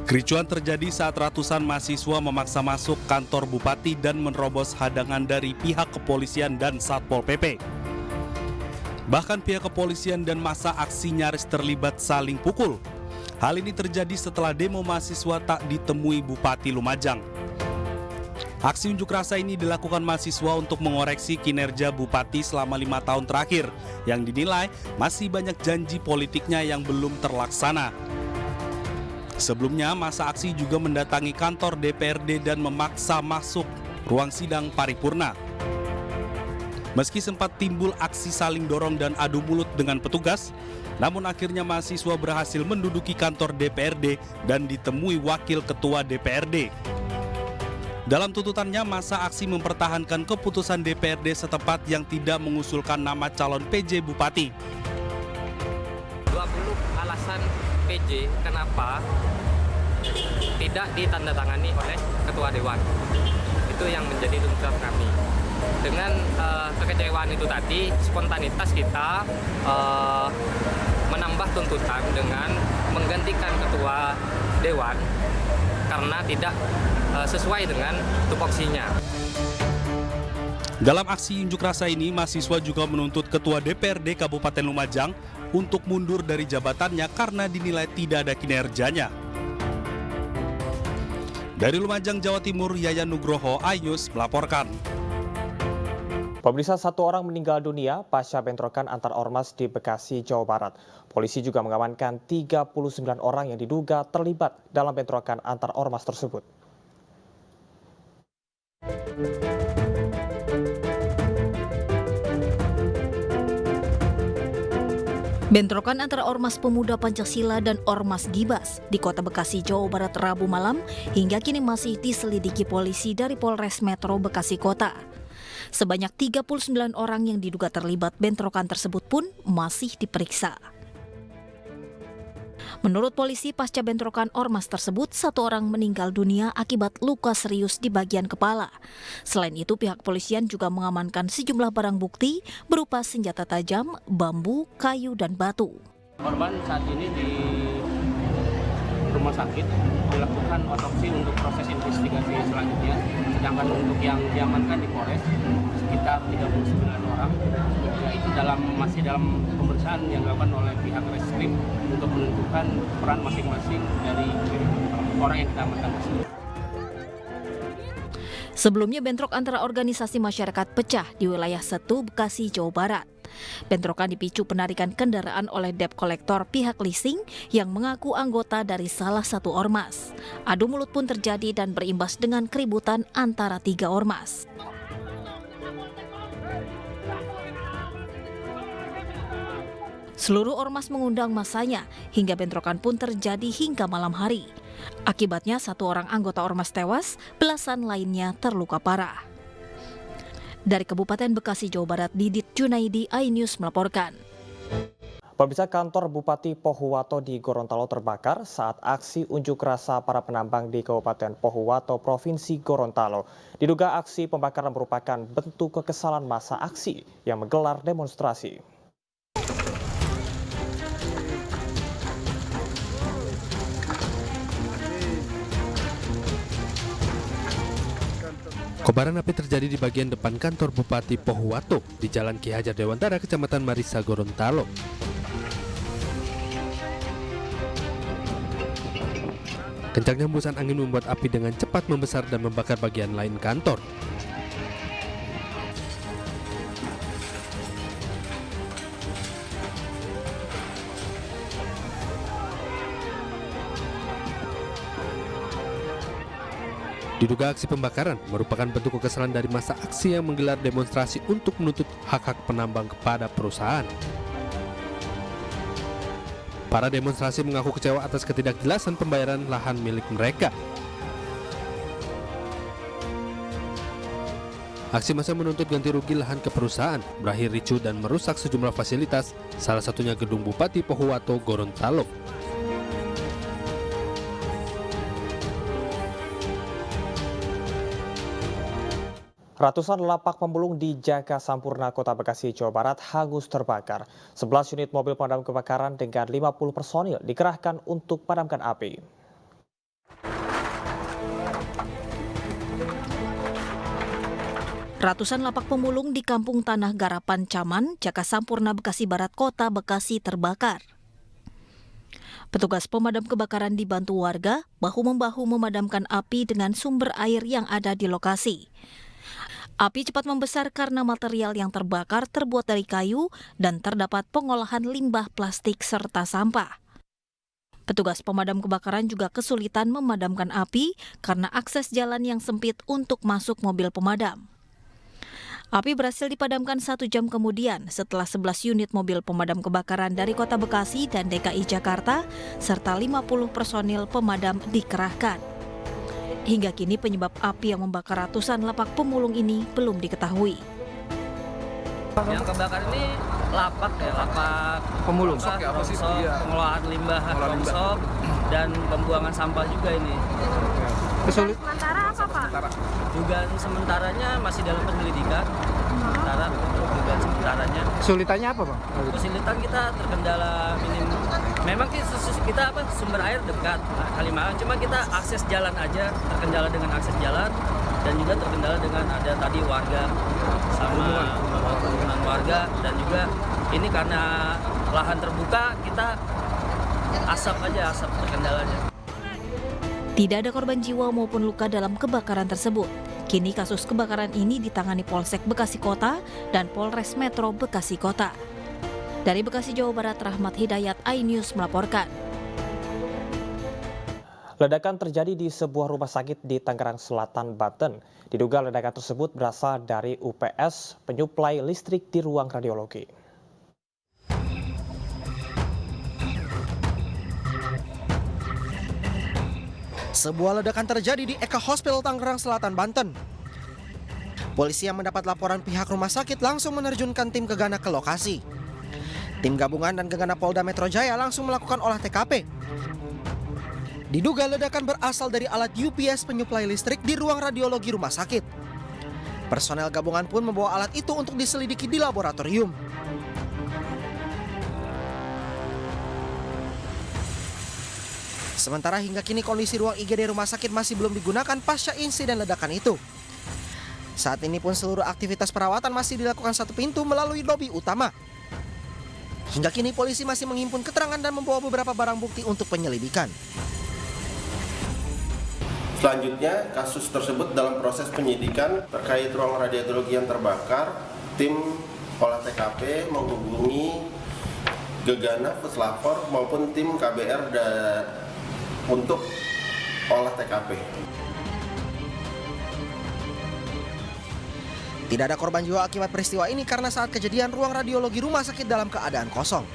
Kericuan terjadi saat ratusan mahasiswa memaksa masuk kantor bupati dan menerobos hadangan dari pihak kepolisian dan Satpol PP. Bahkan pihak kepolisian dan massa aksi nyaris terlibat saling pukul. Hal ini terjadi setelah demo mahasiswa tak ditemui Bupati Lumajang. Aksi unjuk rasa ini dilakukan mahasiswa untuk mengoreksi kinerja Bupati selama 5 tahun terakhir yang dinilai masih banyak janji politiknya yang belum terlaksana. Sebelumnya, massa aksi juga mendatangi kantor DPRD dan memaksa masuk ruang sidang paripurna. Meski sempat timbul aksi saling dorong dan adu mulut dengan petugas, namun akhirnya mahasiswa berhasil menduduki kantor DPRD dan ditemui wakil ketua DPRD. Dalam tuntutannya, massa aksi mempertahankan keputusan DPRD setempat yang tidak mengusulkan nama calon PJ Bupati. 20 alasan PJ kenapa tidak ditandatangani oleh Ketua Dewan. Itu yang menjadi tuntutan kami. Dengan kekecewaan itu tadi, spontanitas kita menambah tuntutan dengan menggantikan Ketua Dewan karena tidak sesuai dengan tupoksinya. Dalam aksi unjuk rasa ini, mahasiswa juga menuntut Ketua DPRD Kabupaten Lumajang untuk mundur dari jabatannya karena dinilai tidak ada kinerjanya. Dari Lumajang, Jawa Timur, Yayan Nugroho, iNews melaporkan. Pemirsa, 1 orang meninggal dunia pasca bentrokan antar ormas di Bekasi, Jawa Barat. Polisi juga mengamankan 39 orang yang diduga terlibat dalam bentrokan antar ormas tersebut. Bentrokan antara Ormas Pemuda Pancasila dan Ormas Gibas di Kota Bekasi, Jawa Barat Rabu malam hingga kini masih diselidiki polisi dari Polres Metro Bekasi Kota. Sebanyak 39 orang yang diduga terlibat bentrokan tersebut pun masih diperiksa. Menurut polisi, pasca bentrokan ormas tersebut, 1 orang meninggal dunia akibat luka serius di bagian kepala. Selain itu, pihak polisian juga mengamankan sejumlah barang bukti berupa senjata tajam, bambu, kayu, dan batu. Korban saat ini di rumah sakit dilakukan otopsi untuk proses investigasi selanjutnya. Sedangkan untuk yang diamankan di Polres sekitar 39 orang, yaitu masih dalam pemeriksaan yang dilakukan oleh pihak Reskrim untuk menentukan peran masing-masing dari orang yang kita amankan tersebut. Sebelumnya, bentrok antara organisasi masyarakat pecah di wilayah Setu, Bekasi, Jawa Barat. Bentrokan dipicu penarikan kendaraan oleh debt kolektor pihak leasing yang mengaku anggota dari salah satu ormas. Adu mulut pun terjadi dan berimbas dengan keributan antara 3 ormas. Seluruh ormas mengundang masanya hingga bentrokan pun terjadi hingga malam hari. Akibatnya 1 orang anggota ormas tewas, belasan lainnya terluka parah. Dari Kabupaten Bekasi, Jawa Barat, Didit Junaidi, iNews melaporkan. Pemirsa, kantor Bupati Pohuwato di Gorontalo terbakar saat aksi unjuk rasa para penambang di Kabupaten Pohuwato, Provinsi Gorontalo. Diduga aksi pembakaran merupakan bentuk kekesalan massa aksi yang menggelar demonstrasi. Kobaran api terjadi di bagian depan kantor Bupati Pohuwato di Jalan Ki Hajar Dewantara, Kecamatan Marisa, Gorontalo. Kencangnya hembusan angin membuat api dengan cepat membesar dan membakar bagian lain kantor. Diduga aksi pembakaran merupakan bentuk kekesalan dari massa aksi yang menggelar demonstrasi untuk menuntut hak-hak penambang kepada perusahaan. Para demonstrasi mengaku kecewa atas ketidakjelasan pembayaran lahan milik mereka. Aksi massa menuntut ganti rugi lahan ke perusahaan berakhir ricuh dan merusak sejumlah fasilitas, salah satunya gedung Bupati Pohuwato, Gorontalo. Ratusan lapak pemulung di Jaka Sampurna, Kota Bekasi, Jawa Barat hangus terbakar. 11 unit mobil pemadam kebakaran dengan 50 personil dikerahkan untuk padamkan api. Ratusan lapak pemulung di Kampung Tanah Garapan Caman, Jaka Sampurna, Bekasi Barat, Kota Bekasi terbakar. Petugas pemadam kebakaran dibantu warga bahu-membahu memadamkan api dengan sumber air yang ada di lokasi. Api cepat membesar karena material yang terbakar terbuat dari kayu dan terdapat pengolahan limbah plastik serta sampah. Petugas pemadam kebakaran juga kesulitan memadamkan api karena akses jalan yang sempit untuk masuk mobil pemadam. Api berhasil dipadamkan 1 jam kemudian setelah 11 unit mobil pemadam kebakaran dari Kota Bekasi dan DKI Jakarta serta 50 personil pemadam dikerahkan. Hingga kini penyebab api yang membakar ratusan lapak pemulung ini belum diketahui. Yang kebakar ini lapak Pemulung. pengolahan limbah rongsok dan pembuangan sampah juga ini. Sementara apa, Pak? Dugaan sementaranya masih dalam penyelidikan. Dugaan sementaranya. Kesulitannya apa, Bang? Kesulitan kita terkendala minim. Memang kita sumber air dekat Kalimalang, cuma kita akses jalan aja terkendala dengan akses jalan dan juga terkendala dengan ada tadi warga sama kerumunan warga dan juga ini karena lahan terbuka kita asap terkendalanya. Tidak ada korban jiwa maupun luka dalam kebakaran tersebut. Kini kasus kebakaran ini ditangani Polsek Bekasi Kota dan Polres Metro Bekasi Kota. Dari Bekasi, Jawa Barat, Rahmat Hidayat, iNews melaporkan. Ledakan terjadi di sebuah rumah sakit di Tangerang Selatan, Banten. Diduga ledakan tersebut berasal dari UPS penyuplai listrik di ruang radiologi. Sebuah ledakan terjadi di Eka Hospital Tangerang Selatan, Banten. Polisi yang mendapat laporan pihak rumah sakit langsung menerjunkan tim Gegana ke lokasi. Tim gabungan dan Gegana Polda Metro Jaya langsung melakukan olah TKP. Diduga ledakan berasal dari alat UPS penyuplai listrik di ruang radiologi rumah sakit. Personel gabungan pun membawa alat itu untuk diselidiki di laboratorium. Sementara hingga kini kondisi ruang IGD rumah sakit masih belum digunakan pasca insiden ledakan itu. Saat ini pun seluruh aktivitas perawatan masih dilakukan satu pintu melalui lobi utama. Hingga kini polisi masih menghimpun keterangan dan membawa beberapa barang bukti untuk penyelidikan. Selanjutnya, kasus tersebut dalam proses penyidikan terkait ruang radiologi yang terbakar. Tim olah TKP menghubungi Gegana, Puslapor maupun tim KBR untuk olah TKP. Tidak ada korban jiwa akibat peristiwa ini karena saat kejadian ruang radiologi rumah sakit dalam keadaan kosong.